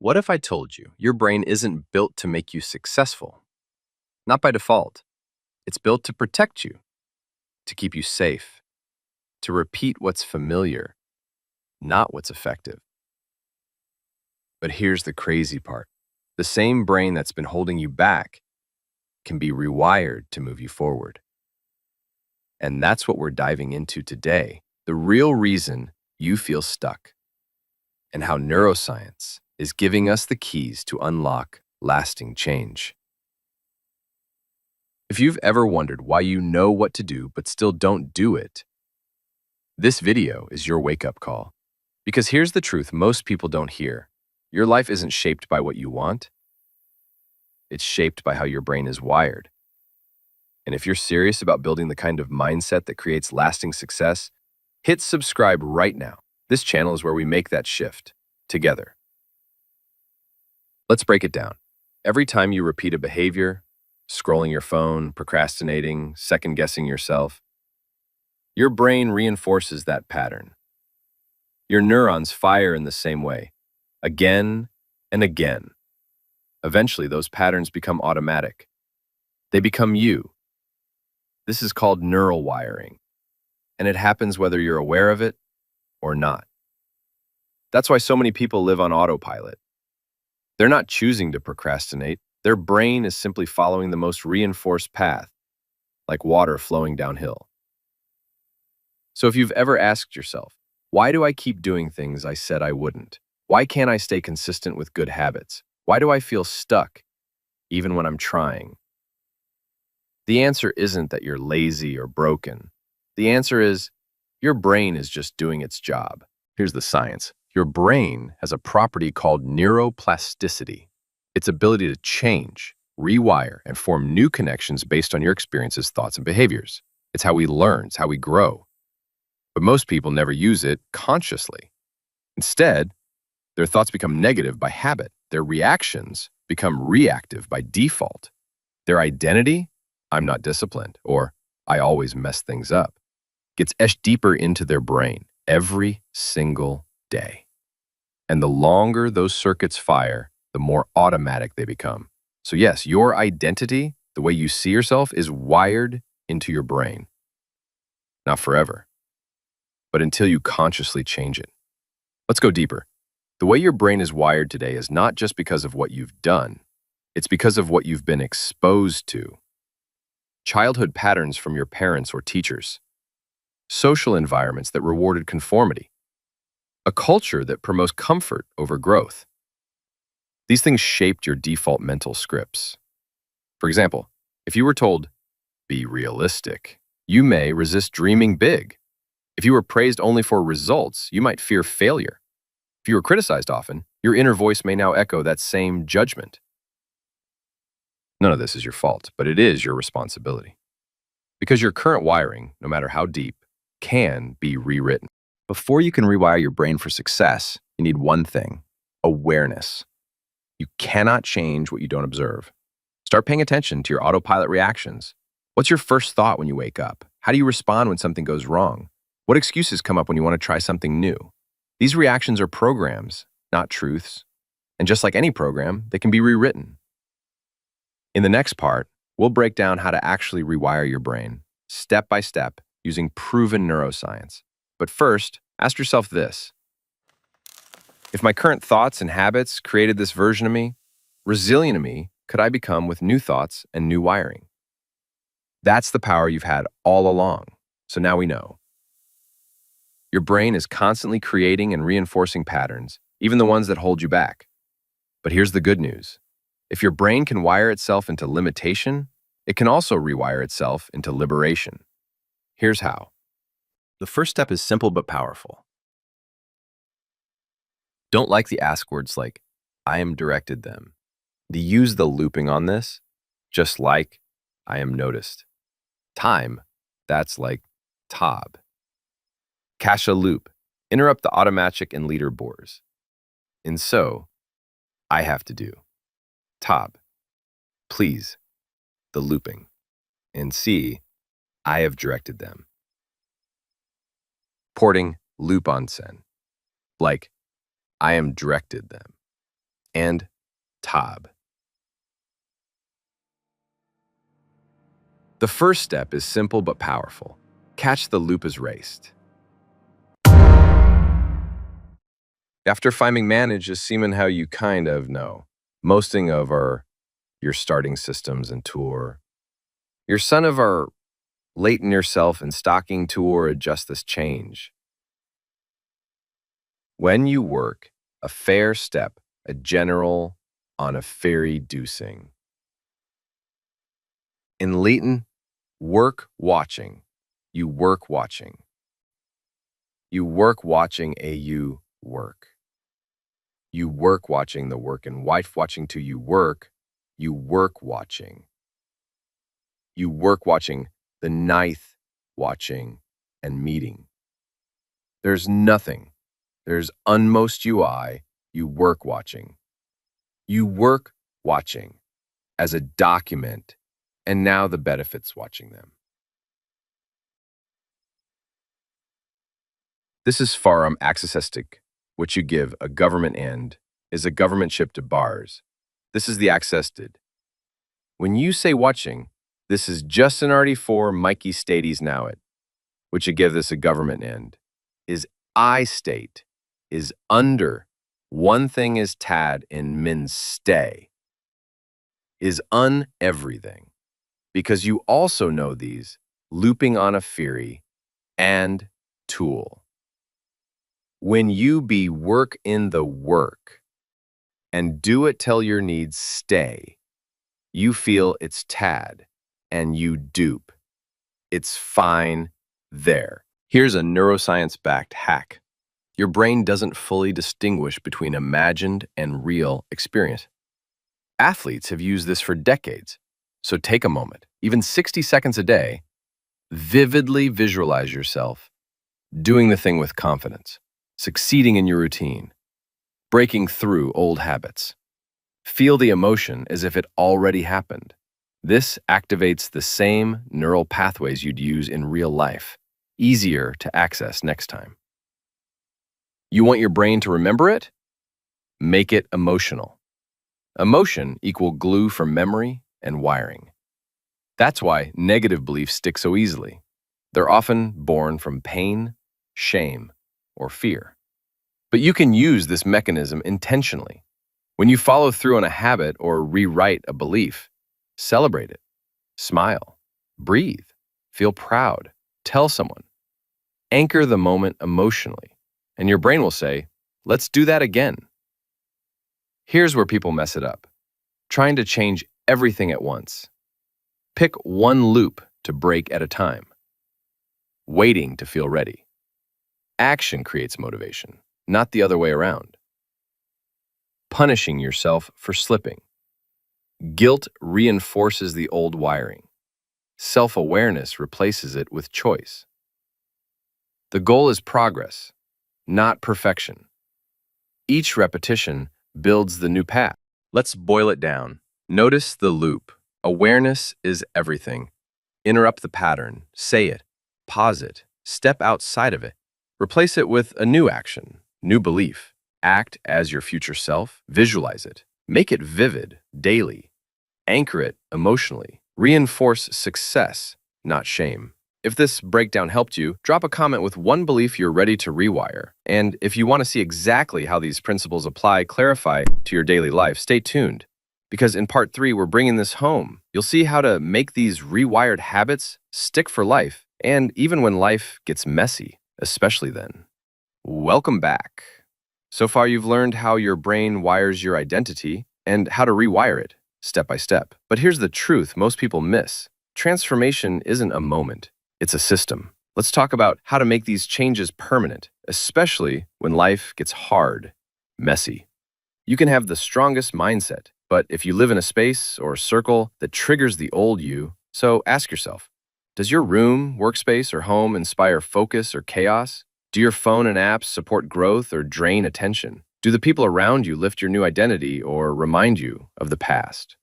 What if I told you your brain isn't built to make you successful? Not by default. It's built to protect you, to keep you safe, to repeat what's familiar, not what's effective. But here's the crazy part. The same brain that's been holding you back can be rewired to move you forward. And that's what we're diving into today, the real reason you feel stuck, and how neuroscience is giving us the keys to unlock lasting change. If you've ever wondered why you know what to do but still don't do it, this video is your wake-up call. Because here's the truth most people don't hear. Your life isn't shaped by what you want. It's shaped by how your brain is wired. And if you're serious about building the kind of mindset that creates lasting success, hit subscribe right now. This channel is where we make that shift together. Let's break it down. Every time you repeat a behavior, scrolling your phone, procrastinating, second-guessing yourself, your brain reinforces that pattern. Your neurons fire in the same way, again and again. Eventually, those patterns become automatic. They become you. This is called neural wiring, and it happens whether you're aware of it or not. That's why so many people live on autopilot. They're not choosing to procrastinate. Their brain is simply following the most reinforced path, like water flowing downhill. So if you've ever asked yourself, why do I keep doing things I said I wouldn't? Why can't I stay consistent with good habits? Why do I feel stuck, even when I'm trying? The answer isn't that you're lazy or broken. The answer is, your brain is just doing its job. Here's the science. Your brain has a property called neuroplasticity. Its ability to change, rewire, and form new connections based on your experiences, thoughts, and behaviors. It's how we learn, it's how we grow. But most people never use it consciously. Instead, their thoughts become negative by habit. Their reactions become reactive by default. Their identity, I'm not disciplined, or I always mess things up, gets etched deeper into their brain every single day. And the longer those circuits fire, the more automatic they become. So yes, your identity, the way you see yourself, is wired into your brain. Not forever, but until you consciously change it. Let's go deeper. The way your brain is wired today is not just because of what you've done. It's because of what you've been exposed to. Childhood patterns from your parents or teachers. Social environments that rewarded conformity. A culture that promotes comfort over growth. These things shaped your default mental scripts. For example, if you were told, be realistic, you may resist dreaming big. If you were praised only for results, you might fear failure. If you were criticized often, your inner voice may now echo that same judgment. None of this is your fault, but it is your responsibility. Because your current wiring, no matter how deep, can be rewritten. Before you can rewire your brain for success, you need one thing: awareness. You cannot change what you don't observe. Start paying attention to your autopilot reactions. What's your first thought when you wake up? How do you respond when something goes wrong? What excuses come up when you want to try something new? These reactions are programs, not truths. And just like any program, they can be rewritten. In the next part, we'll break down how to actually rewire your brain, step by step, using proven neuroscience. But first, ask yourself this. If my current thoughts and habits created this version of me, resilient of me, could I become with new thoughts and new wiring? That's the power you've had all along. So now we know. Your brain is constantly creating and reinforcing patterns, even the ones that hold you back. But here's the good news. If your brain can wire itself into limitation, it can also rewire itself into liberation. Here's how. The first step is simple but powerful. Don't like the ask words like, I am directed them. Use the looping on this, just like, I am noticed. Time, that's like, tab. Cache a loop, interrupt the automatic and leaderboards. And so, I have to do. Tab, please, the looping. And see, I have directed them. Porting loop on sen, like, I am directed them. and tab. The first step is simple but powerful. Catch the loop as raced. After finding manage, just seeming how you kind of know. Mosting of your starting systems and tour. Your son of our latent yourself and stocking tour adjust this change. When you work, a fair step, a general on a fairy deucing. In Leighton, work watching. You work watching. You work watching a you work. You work watching the work and wife watching to you work watching. You work watching the ninth watching and meeting. There's nothing. There's unmost UI, you work watching. You work watching as a document, and now the benefits watching them. This is farum accessistic, which you give a government end, is a government ship to bars. This is the accessed. When you say watching, this is just an RD4 Mikey Stades now it, which you give this a government end, is I state, is under, one thing is tad in min stay, is everything, because you also know these, looping on a theory, and tool. When you be work in the work, and do it till your needs stay, you feel it's tad, and you dupe. It's fine there. Here's a neuroscience-backed hack. Your brain doesn't fully distinguish between imagined and real experience. Athletes have used this for decades. So take a moment, even 60 seconds a day, vividly visualize yourself doing the thing with confidence, succeeding in your routine, breaking through old habits. Feel the emotion as if it already happened. This activates the same neural pathways you'd use in real life, easier to access next time. You want your brain to remember it? Make it emotional. Emotion equal glue for memory and wiring. That's why negative beliefs stick so easily. They're often born from pain, shame, or fear. But you can use this mechanism intentionally. When you follow through on a habit or rewrite a belief, celebrate it, smile, breathe, feel proud, tell someone. Anchor the moment emotionally, and your brain will say, let's do that again. Here's where people mess it up. Trying to change everything at once. Pick one loop to break at a time. Waiting to feel ready. Action creates motivation, not the other way around. Punishing yourself for slipping. Guilt reinforces the old wiring. Self-awareness replaces it with choice. The goal is progress, not perfection. Each repetition builds the new path. Let's boil it down. Notice the loop. Awareness is everything. Interrupt the pattern. Say it. Pause it. Step outside of it. Replace it with a new action, new belief. Act as your future self. Visualize it. Make it vivid, daily. Anchor it emotionally. Reinforce success, not shame. If this breakdown helped you, drop a comment with one belief you're ready to rewire. And if you want to see exactly how these principles clarify to your daily life, stay tuned. Because in part 3, we're bringing this home. You'll see how to make these rewired habits stick for life, and even when life gets messy, especially then. Welcome back. So far, you've learned how your brain wires your identity and how to rewire it, step by step. But here's the truth most people miss. Transformation isn't a moment. It's a system. Let's talk about how to make these changes permanent, especially when life gets hard, messy. You can have the strongest mindset, but if you live in a space or circle that triggers the old you, so ask yourself, does your room, workspace, or home inspire focus or chaos? Do your phone and apps support growth or drain attention? Do the people around you lift your new identity or remind you of the past?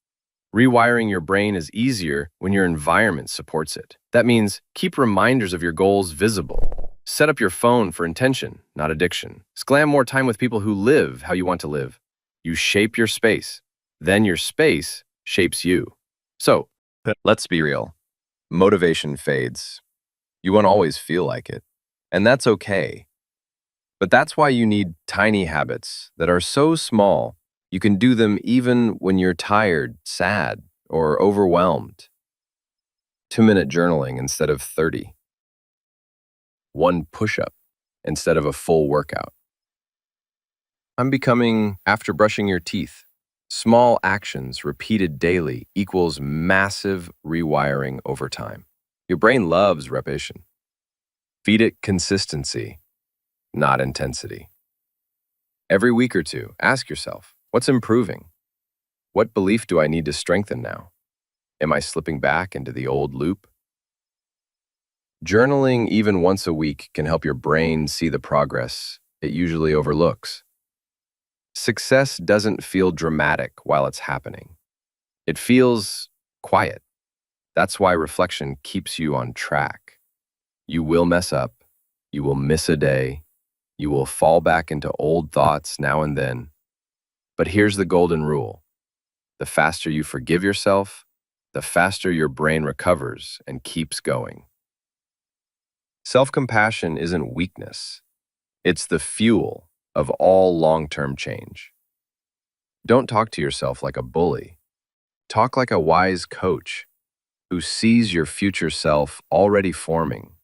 Rewiring your brain is easier when your environment supports it. That means keep reminders of your goals visible. Set up your phone for intention, not addiction. Spend more time with people who live how you want to live. You shape your space. Then your space shapes you. So, let's be real. Motivation fades. You won't always feel like it. And that's okay. But that's why you need tiny habits that are so small, you can do them even when you're tired, sad, or overwhelmed. 2-minute journaling instead of 30. One push-up instead of a full workout. I'm becoming after brushing your teeth. Small actions repeated daily equals massive rewiring over time. Your brain loves repetition. Feed it consistency, not intensity. Every week or two, ask yourself, what's improving? What belief do I need to strengthen now? Am I slipping back into the old loop? Journaling even once a week can help your brain see the progress it usually overlooks. Success doesn't feel dramatic while it's happening. It feels quiet. That's why reflection keeps you on track. You will mess up. You will miss a day. You will fall back into old thoughts now and then. But here's the golden rule. The faster you forgive yourself, the faster your brain recovers and keeps going. Self-compassion isn't weakness. It's the fuel of all long-term change. Don't talk to yourself like a bully. Talk like a wise coach who sees your future self already forming.